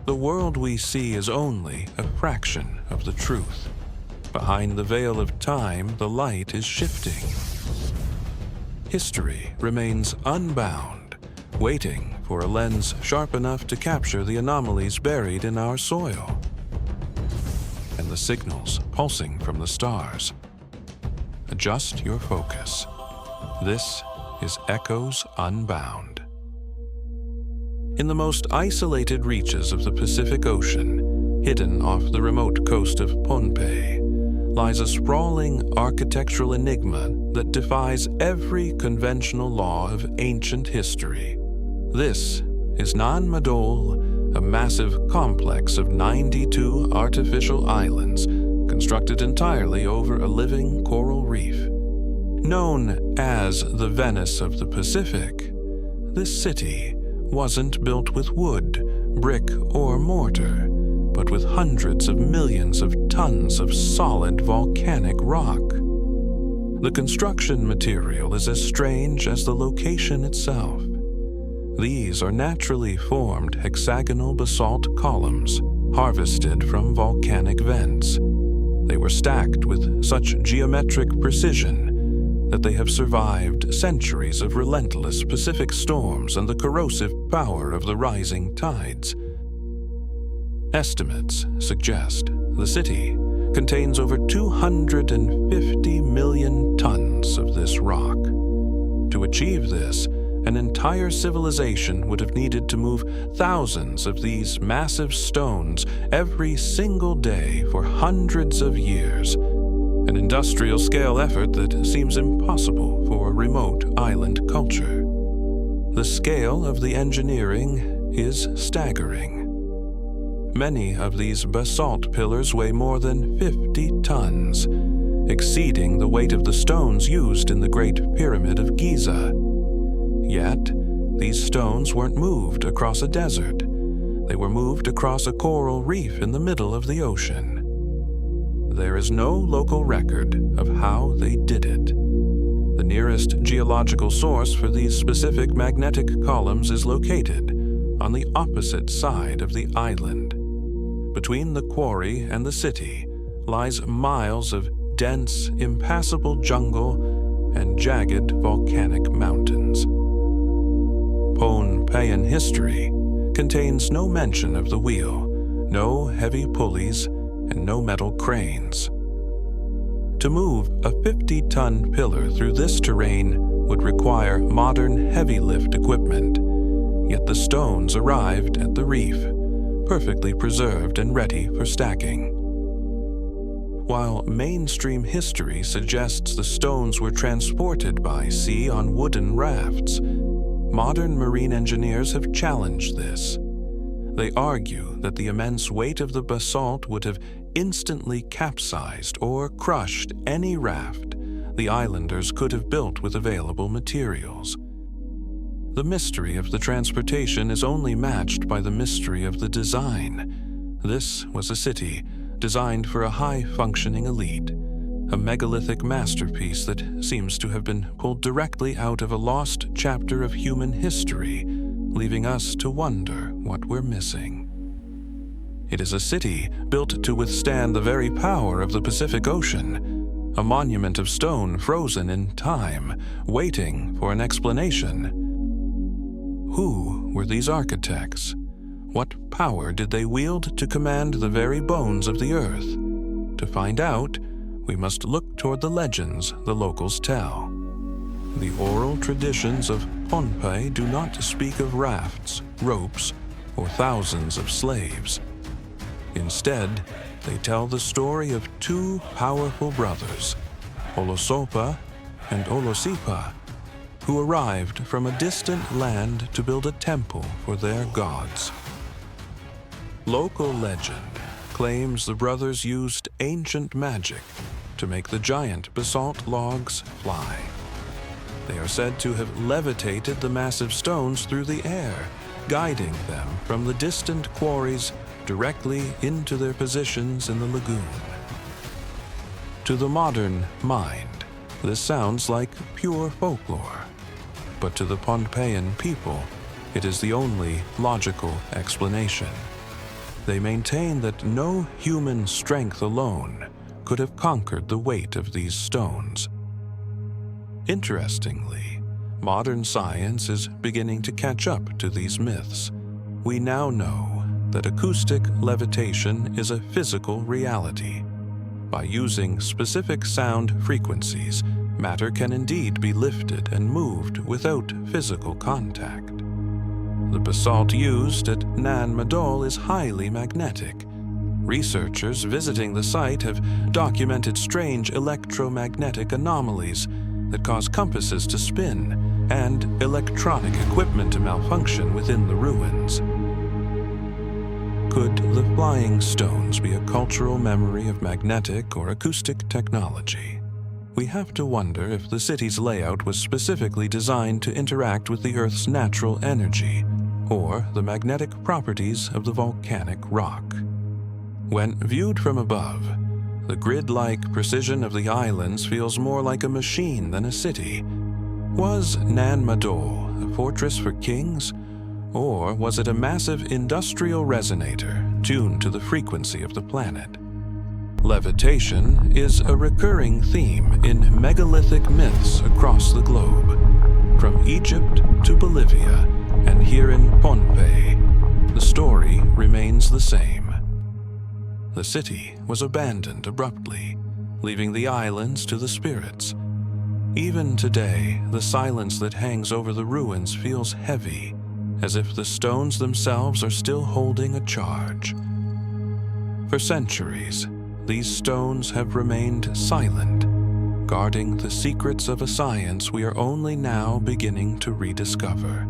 The world we see is only a fraction of the truth. Behind the veil of time, the light is shifting. History remains unbound, waiting for a lens sharp enough to capture the anomalies buried in our soil and the signals pulsing from the stars. Adjust your focus. This is Echoes Unbound. In the most isolated reaches of the Pacific Ocean, hidden off the remote coast of Pohnpei, lies a sprawling architectural enigma that defies every conventional law of ancient history. This is Nan Madol, a massive complex of 92 artificial islands constructed entirely over a living coral reef. Known as the Venice of the Pacific, this city wasn't built with wood, brick, or mortar, but with hundreds of millions of tons of solid volcanic rock. The construction material is as strange as the location itself. These are naturally formed hexagonal basalt columns harvested from volcanic vents. They were stacked with such geometric precision that they have survived centuries of relentless Pacific storms and the corrosive power of the rising tides. Estimates suggest the city contains over 250 million tons of this rock. To achieve this, an entire civilization would have needed to move thousands of these massive stones every single day for hundreds of years. An industrial-scale effort that seems impossible for a remote island culture. The scale of the engineering is staggering. Many of these basalt pillars weigh more than 50 tons, exceeding the weight of the stones used in the Great Pyramid of Giza. Yet, these stones weren't moved across a desert. They were moved across a coral reef in the middle of the ocean. There is no local record of how they did it. The nearest geological source for these specific magnetic columns is located on the opposite side of the island. Between the quarry and the city lies miles of dense, impassable jungle and jagged volcanic mountains. Pohnpeian history contains no mention of the wheel, no heavy pulleys, and no metal cranes. To move a 50-ton pillar through this terrain would require modern heavy-lift equipment, yet the stones arrived at the reef, perfectly preserved and ready for stacking. While mainstream history suggests the stones were transported by sea on wooden rafts, modern marine engineers have challenged this. They argue that the immense weight of the basalt would have instantly capsized or crushed any raft the islanders could have built with available materials. The mystery of the transportation is only matched by the mystery of the design. This was a city designed for a high-functioning elite, a megalithic masterpiece that seems to have been pulled directly out of a lost chapter of human history, leaving us to wonder what we're missing. It is a city built to withstand the very power of the Pacific Ocean, a monument of stone frozen in time, waiting for an explanation. Who were these architects? What power did they wield to command the very bones of the earth? To find out, we must look toward the legends the locals tell. The oral traditions of Pohnpei do not speak of rafts, ropes, or thousands of slaves. Instead, they tell the story of two powerful brothers, Olosopa and Olosipa, who arrived from a distant land to build a temple for their gods. Local legend claims the brothers used ancient magic to make the giant basalt logs fly. They are said to have levitated the massive stones through the air, guiding them from the distant quarries directly into their positions in the lagoon. To the modern mind, this sounds like pure folklore, but to the Pohnpeian people, it is the only logical explanation. They maintain that no human strength alone could have conquered the weight of these stones. Interestingly, modern science is beginning to catch up to these myths. We now know that acoustic levitation is a physical reality. By using specific sound frequencies, matter can indeed be lifted and moved without physical contact. The basalt used at Nan Madol is highly magnetic. Researchers visiting the site have documented strange electromagnetic anomalies that cause compasses to spin and electronic equipment to malfunction within the ruins. Could the flying stones be a cultural memory of magnetic or acoustic technology? We have to wonder if the city's layout was specifically designed to interact with the Earth's natural energy or the magnetic properties of the volcanic rock. When viewed from above, the grid-like precision of the islands feels more like a machine than a city. Was Nan Madol a fortress for kings, or was it a massive industrial resonator tuned to the frequency of the planet? Levitation is a recurring theme in megalithic myths across the globe, from Egypt to Bolivia, and here in Pohnpei, the story remains the same. The city was abandoned abruptly, leaving the islands to the spirits. Even today, the silence that hangs over the ruins feels heavy, as if the stones themselves are still holding a charge. For centuries, these stones have remained silent, guarding the secrets of a science we are only now beginning to rediscover.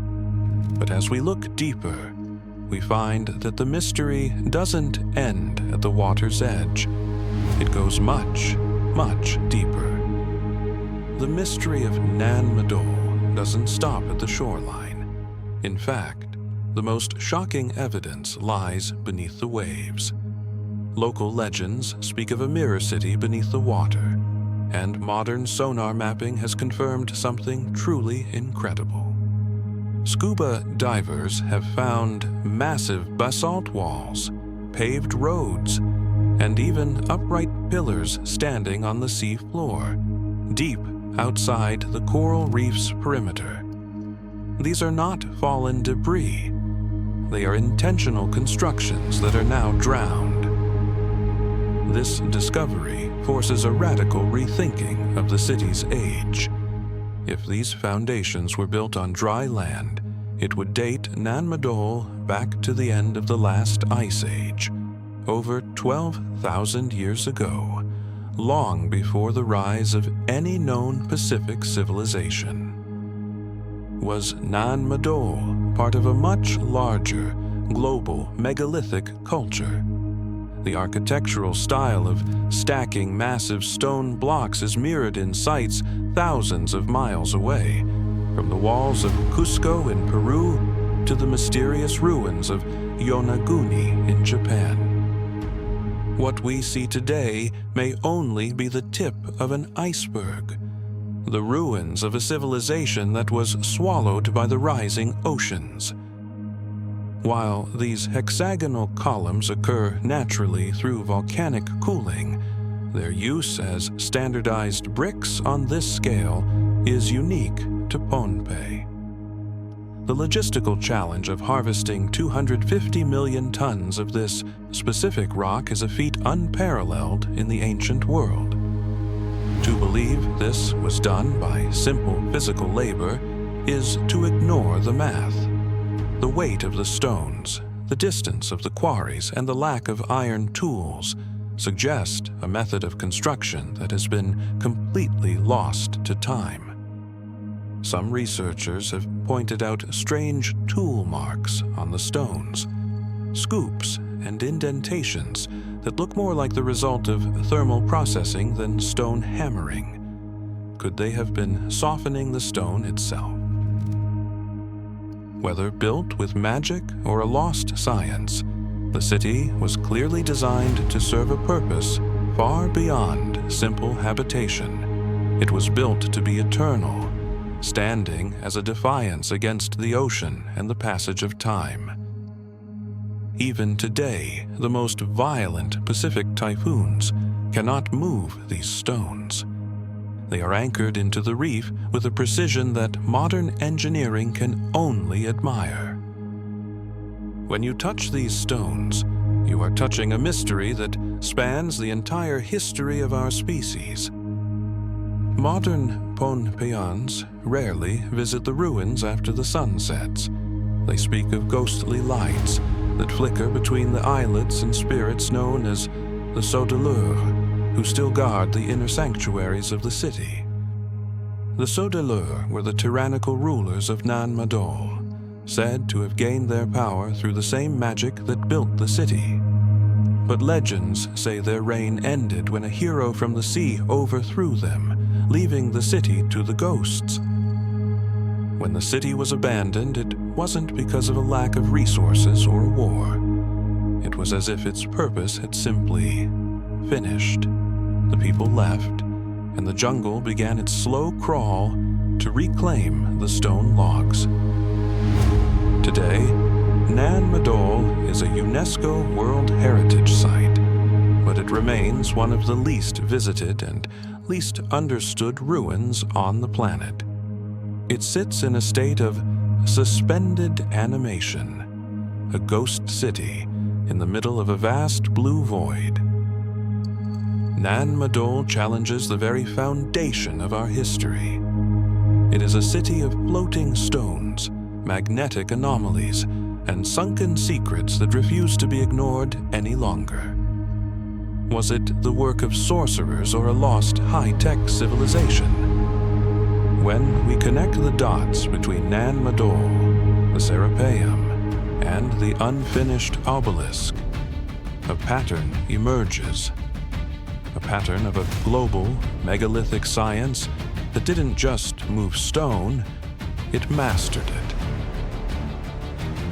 But as we look deeper, we find that the mystery doesn't end at the water's edge. It goes much, much deeper. The mystery of Nan Madol doesn't stop at the shoreline. In fact, the most shocking evidence lies beneath the waves. Local legends speak of a mirror city beneath the water, and modern sonar mapping has confirmed something truly incredible. Scuba divers have found massive basalt walls, paved roads, and even upright pillars standing on the sea floor, deep outside the coral reef's perimeter. These are not fallen debris. They are intentional constructions that are now drowned. This discovery forces a radical rethinking of the city's age. If these foundations were built on dry land, it would date Nan Madol back to the end of the last ice age, over 12,000 years ago, long before the rise of any known Pacific civilization. Was Nan Madol part of a much larger, global megalithic culture? The architectural style of stacking massive stone blocks is mirrored in sites thousands of miles away, from the walls of Cusco in Peru to the mysterious ruins of Yonaguni in Japan. What we see today may only be the tip of an iceberg, the ruins of a civilization that was swallowed by the rising oceans. While these hexagonal columns occur naturally through volcanic cooling, their use as standardized bricks on this scale is unique to Pohnpei. The logistical challenge of harvesting 250 million tons of this specific rock is a feat unparalleled in the ancient world. To believe this was done by simple physical labor is to ignore the math. The weight of the stones, the distance of the quarries, and the lack of iron tools suggest a method of construction that has been completely lost to time. Some researchers have pointed out strange tool marks on the stones, scoops and indentations that look more like the result of thermal processing than stone hammering. Could they have been softening the stone itself? Whether built with magic or a lost science, the city was clearly designed to serve a purpose far beyond simple habitation. It was built to be eternal, standing as a defiance against the ocean and the passage of time. Even today, the most violent Pacific typhoons cannot move these stones. They are anchored into the reef with a precision that modern engineering can only admire. When you touch these stones, you are touching a mystery that spans the entire history of our species. Modern Pohnpeians rarely visit the ruins after the sun sets. They speak of ghostly lights that flicker between the islets and spirits known as the Saudeleur, who still guard the inner sanctuaries of the city. The Saudeleur were the tyrannical rulers of Nan Madol, said to have gained their power through the same magic that built the city. But legends say their reign ended when a hero from the sea overthrew them, leaving the city to the ghosts. When the city was abandoned, it wasn't because of a lack of resources or war. It was as if its purpose had simply finished. The people left, and the jungle began its slow crawl to reclaim the stone logs. Today, Nan Madol is a UNESCO World Heritage Site, but it remains one of the least visited and least understood ruins on the planet. It sits in a state of suspended animation, a ghost city in the middle of a vast blue void. Nan Madol challenges the very foundation of our history. It is a city of floating stones, magnetic anomalies, and sunken secrets that refuse to be ignored any longer. Was it the work of sorcerers or a lost high-tech civilization? When we connect the dots between Nan Madol, the Serapeium, and the unfinished obelisk, a pattern emerges. A pattern of a global, megalithic science that didn't just move stone, it mastered it.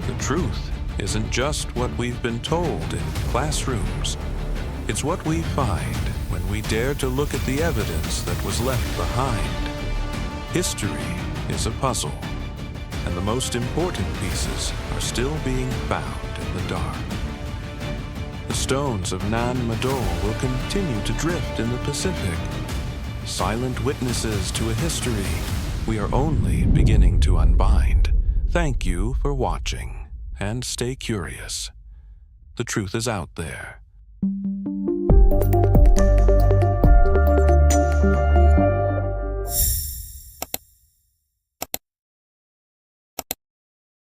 The truth isn't just what we've been told in classrooms. It's what we find when we dare to look at the evidence that was left behind. History is a puzzle, and the most important pieces are still being found in the dark. The stones of Nan Madol will continue to drift in the Pacific, silent witnesses to a history we are only beginning to unbind. Thank you for watching, and stay curious. The truth is out there.